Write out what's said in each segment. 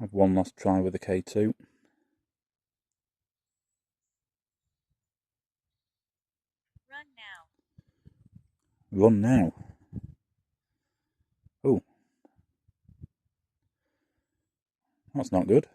Have one last try with the K2. Run now. Run now. Oh. That's not good.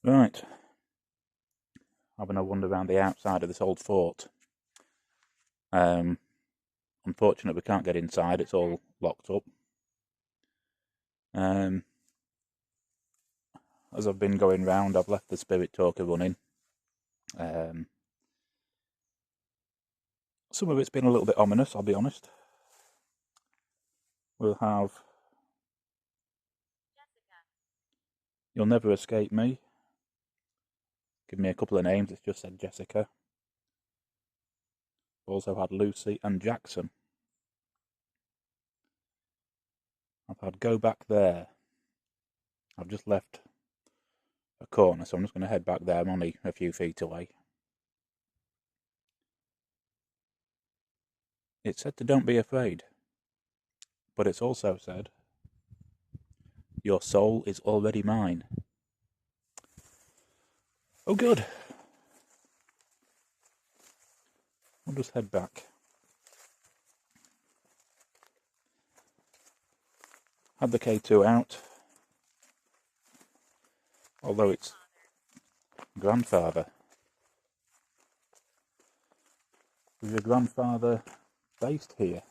Right. Having a wander around the outside of this old fort. Unfortunately, we can't get inside. It's all locked up. As I've been going round, I've left the spirit talker running. Some of it's been a little bit ominous, I'll be honest. We'll have Jessica. You'll Never Escape Me. Give me a couple of names, it's just said Jessica. Also had Lucy and Jackson. I've had Go Back There. I've just left a corner, so I'm just going to head back there. I'm only a few feet away. It said to don't be afraid, but it's also said your soul is already mine. Oh good. I'll just head back. Had the K2 out, although it's grandfather. Was your grandfather based here?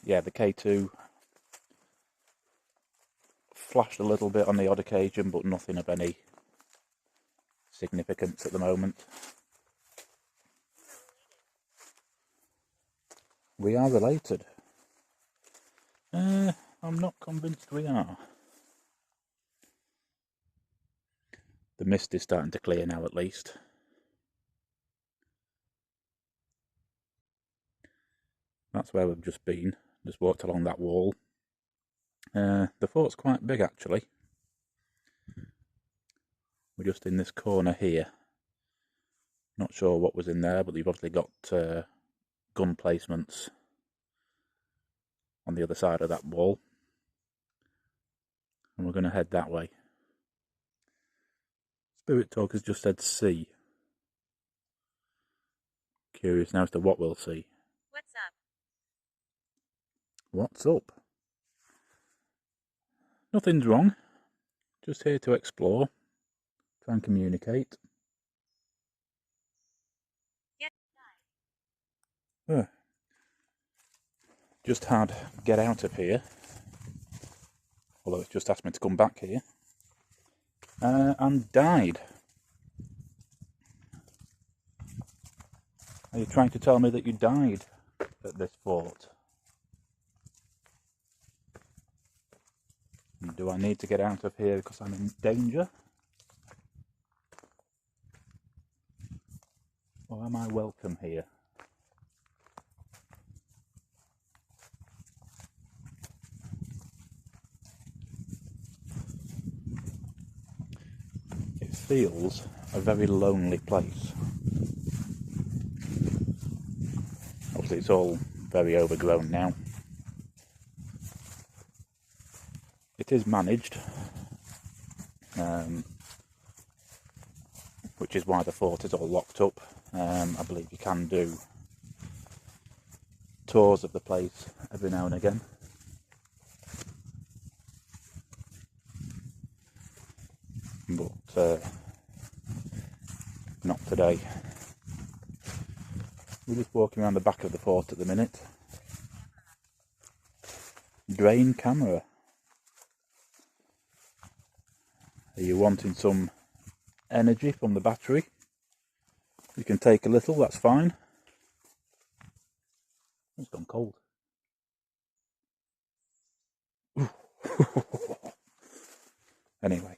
Yeah, the K2 flashed a little bit on the odd occasion, but nothing of any significance at the moment. We are related. I'm not convinced we are. The mist is starting to clear now, at least. That's where we've just been. Just walked along that wall. The fort's quite big, actually. We're just in this corner here. Not sure what was in there, but they've obviously got gun placements on the other side of that wall. And we're going to head that way. Spirit Talker's just said see. Curious now as to what we'll see. What's up? What's up? Nothing's wrong. Just here to explore. Try and communicate. Just had get out of here. Although it's just asked me to come back here. And died. Are you trying to tell me that you died at this fort? And do I need to get out of here because I'm in danger? Or am I welcome here? It feels a very lonely place. Obviously it's all very overgrown now. It is managed, which is why the fort is all locked up. I believe you can do tours of the place every now and again. But not today. We're just walking around the back of the fort at the minute. Drain camera. Are you wanting some energy from the battery? You can take a little, that's fine. It's gone cold. Anyway,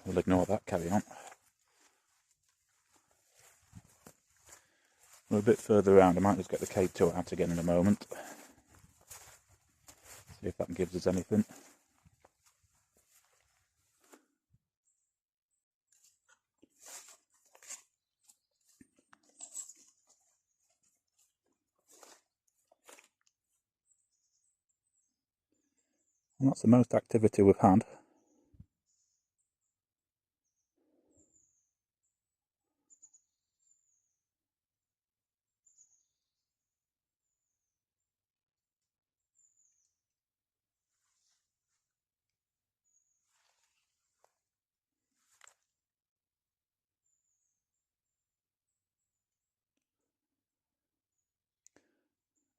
we'll ignore that, carry on. We're a bit further around, I might just get the K2 out again in a moment. See if that gives us anything. Well, that's the most activity we've had.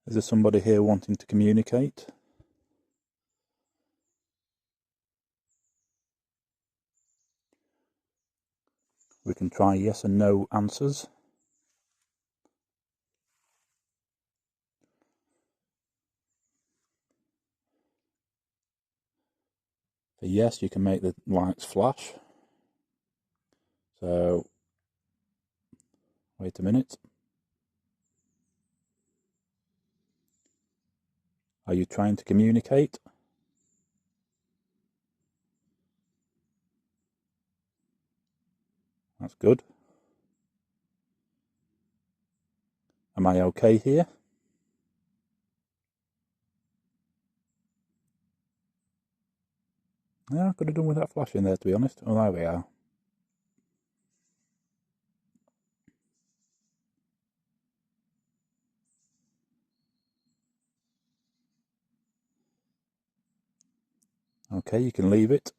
Is there somebody here wanting to communicate? We can try yes and no answers. For yes, you can make the lights flash. So, wait a minute. Are you trying to communicate? That's good. Am I okay here? Yeah, I could have done with that flashing there, to be honest. Oh, there we are. Okay, you can leave it.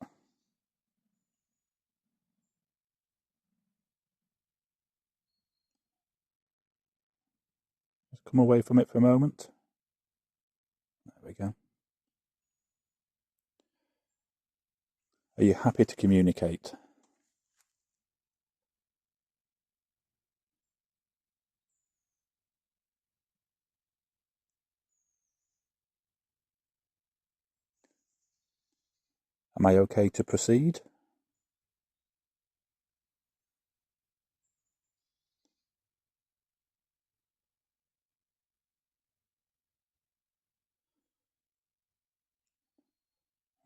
Just come away from it for a moment. There we go. Are you happy to communicate? Am I okay to proceed?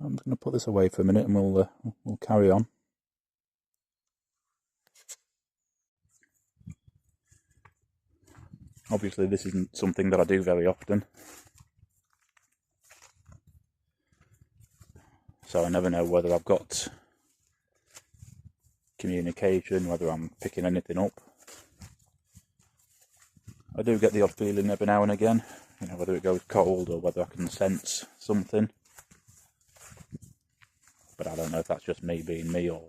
I'm just going to put this away for a minute and we'll carry on. Obviously this isn't something that I do very often, so I never know whether I've got communication, whether I'm picking anything up. I do get the odd feeling every now and again, you know, whether it goes cold or whether I can sense something. But I don't know if that's just me being me or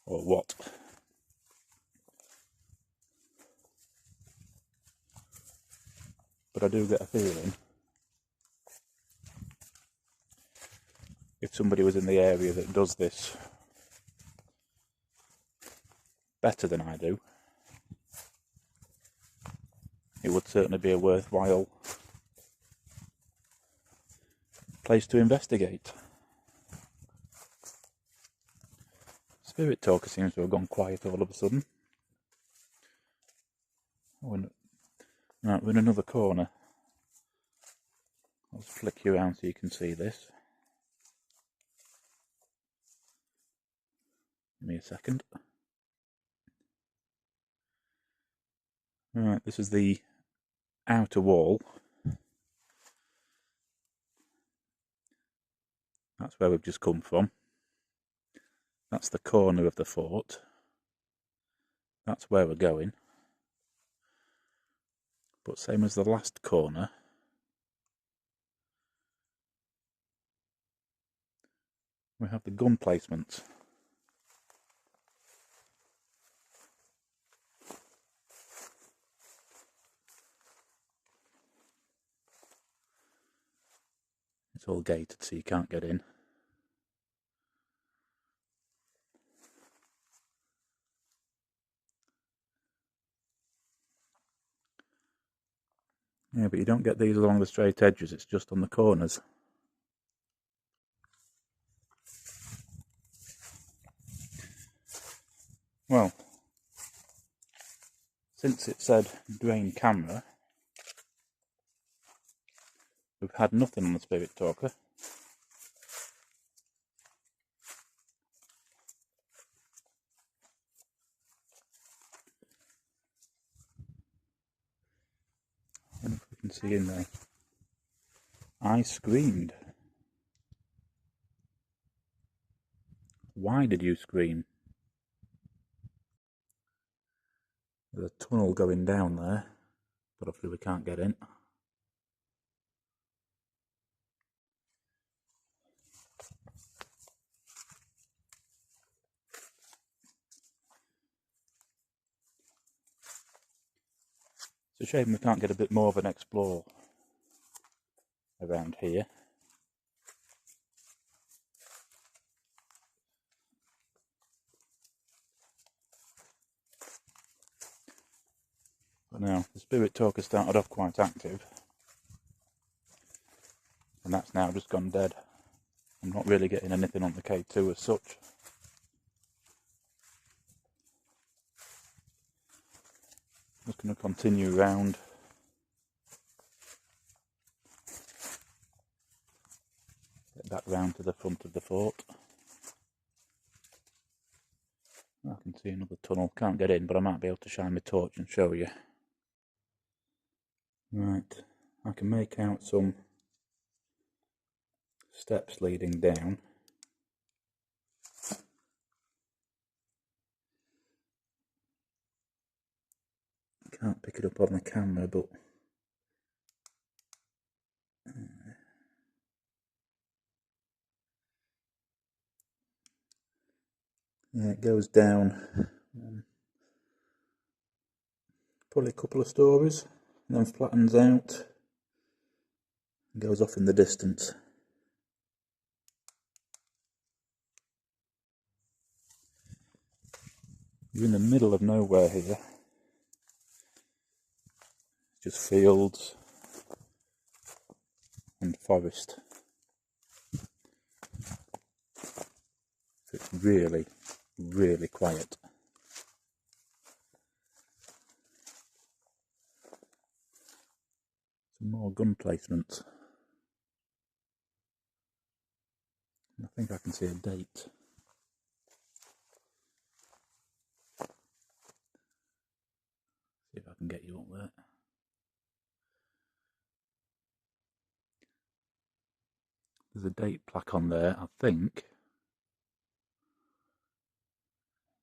what. But I do get a feeling if somebody was in the area that does this better than I do, it would certainly be a worthwhile place to investigate. Spirit Talker seems to have gone quiet all of a sudden. Right, we're in another corner. I'll just flick you around so you can see this. Give me a second. Right, this is the outer wall. That's where we've just come from. That's the corner of the fort. That's where we're going. But same as the last corner, we have the gun placements. It's all gated so you can't get in. Yeah, but you don't get these along the straight edges, it's just on the corners. Well, since it said drain camera, we've had nothing on the Spirit Talker. I don't know if we can see in there. I screamed. Why did you scream? There's a tunnel going down there, but obviously we can't get in. It's a shame we can't get a bit more of an explore around here. But now, the Spirit Talker started off quite active, and that's now just gone dead. I'm not really getting anything on the K2 as such. I'm just going to continue round. Get back round to the front of the fort. I can see another tunnel. Can't get in, but I might be able to shine my torch and show you. Right, I can make out some steps leading down. Can't pick it up on the camera, but yeah, it goes down probably a couple of stories and then flattens out and goes off in the distance. You're in the middle of nowhere here. Just fields and forest. So it's really, really quiet. Some more gun placements. I think I can see a date. See if I can get you up there. There's a date plaque on there, I think.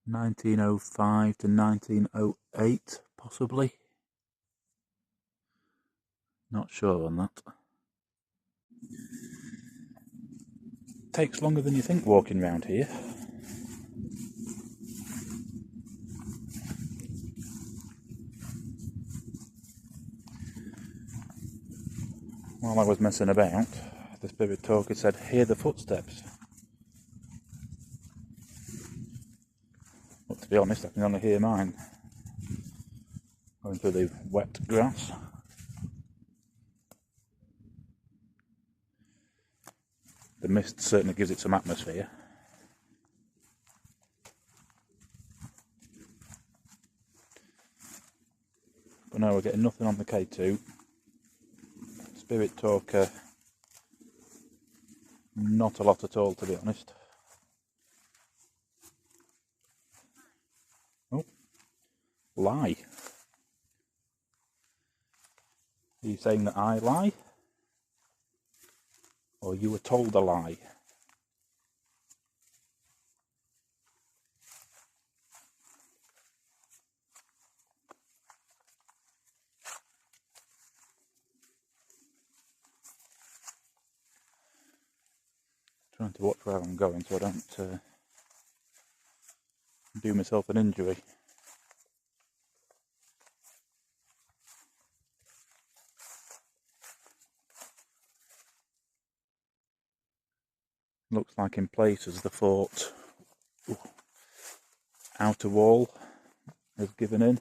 1905 to 1908, possibly. Not sure on that. Takes longer than you think walking around here. While I was messing about, the Spirit Talker said, "Hear the footsteps." But to be honest, I can only hear mine. Going through the wet grass. The mist certainly gives it some atmosphere. But no, we're getting nothing on the K2. Spirit Talker, not a lot at all, to be honest. Oh, lie. Are you saying that I lie? Or you were told a lie? Trying to watch where I'm going so I don't do myself an injury. Looks like in places the fort outer wall has given in.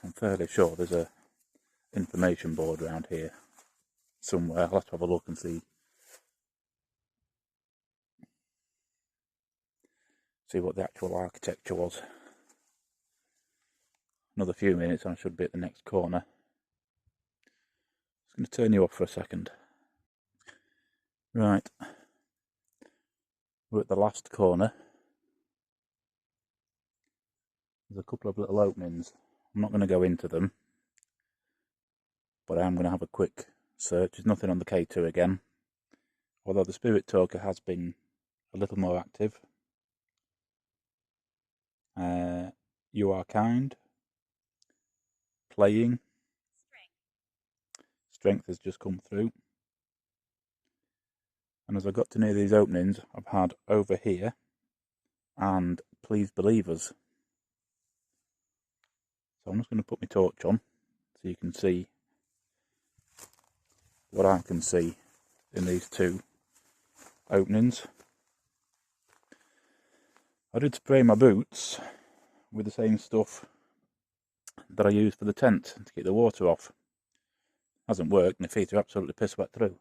I'm fairly sure there's a information board around here somewhere. I'll have to have a look and see what the actual architecture was. Another few minutes and I should be at the next corner. Just going to turn you off for a second. Right, we're at the last corner. There's a couple of little openings. I'm not going to go into them, but I am going to have a quick search. There's nothing on the K2 again, although the Spirit Talker has been a little more active. You Are Kind, Playing, Strength has just come through. And as I got to near these openings, I've had Over Here and Please Believe Us. So I'm just going to put my torch on so you can see what I can see in these two openings. I did spray my boots with the same stuff that I used for the tent to keep the water off. Hasn't worked and the feet are absolutely piss wet through.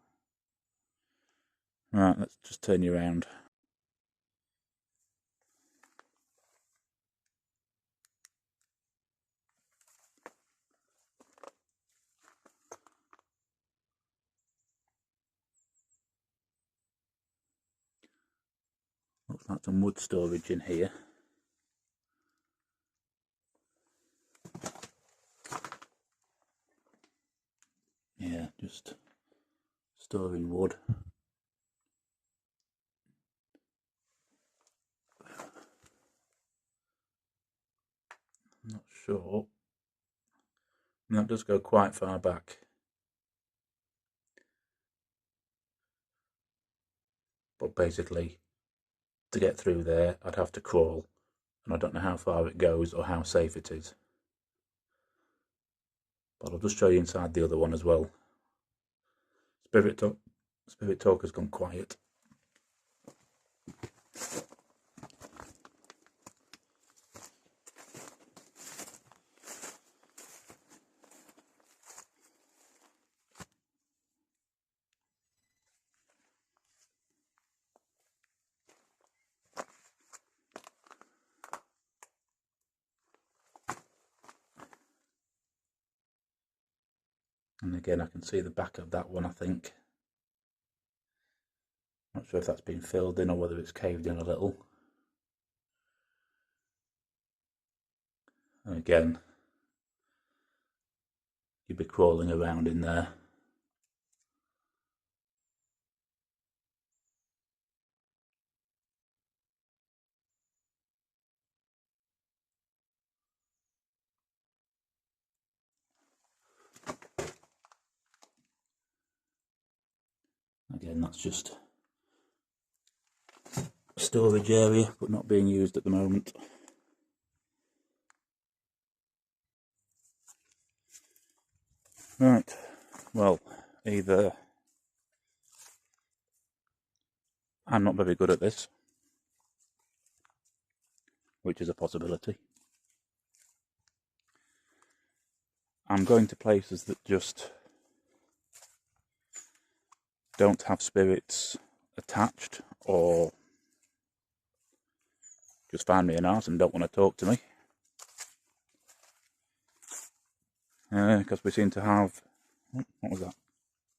Right, let's just turn you around. Looks like some wood storage in here. Yeah, just storing wood. I'm not sure. And that does go quite far back. But basically, to get through there, I'd have to crawl. And I don't know how far it goes or how safe it is. But I'll just show you inside the other one as well. Spirit Talker's gone quiet. And again, I can see the back of that one, I think. Not sure if that's been filled in or whether it's caved in a little. And again, you'd be crawling around in there. Again, that's just a storage area, but not being used at the moment. Right, well, either I'm not very good at this, which is a possibility. I'm going to places that just don't have spirits attached, or just find me an arse and don't want to talk to me. Because we seem to have, what was that?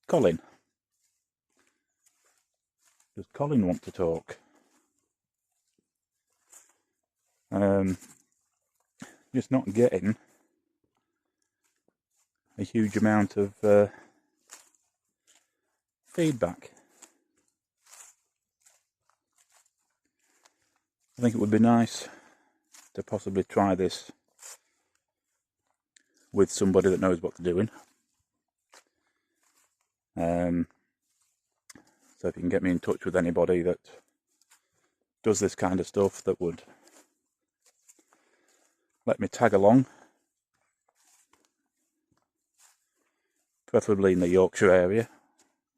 Colin. Does Colin want to talk? Just not getting a huge amount of feedback. I think it would be nice to possibly try this with somebody that knows what they're doing. So if you can get me in touch with anybody that does this kind of stuff, that would let me tag along, preferably in the Yorkshire area.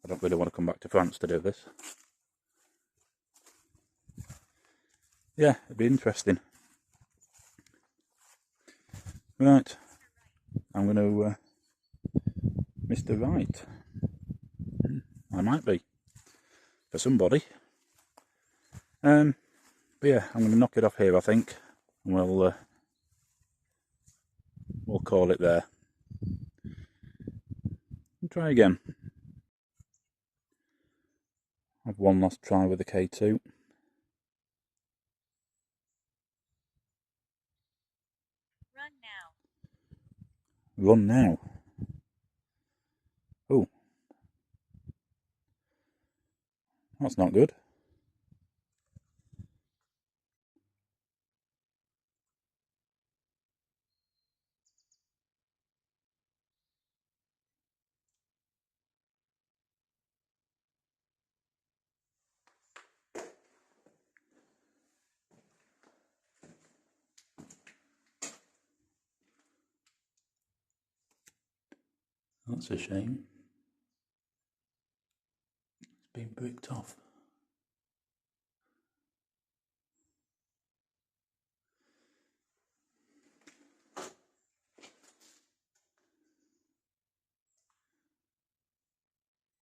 I don't really want to come back to France to do this. Yeah, it'd be interesting. Right, I'm going to Mr. Right. I might be for somebody. But yeah, I'm going to knock it off here, I think, and we'll call it there. And try again. Have one last try with the K2. Run now. Run now. Oh. That's not good. That's a shame. It's been bricked off.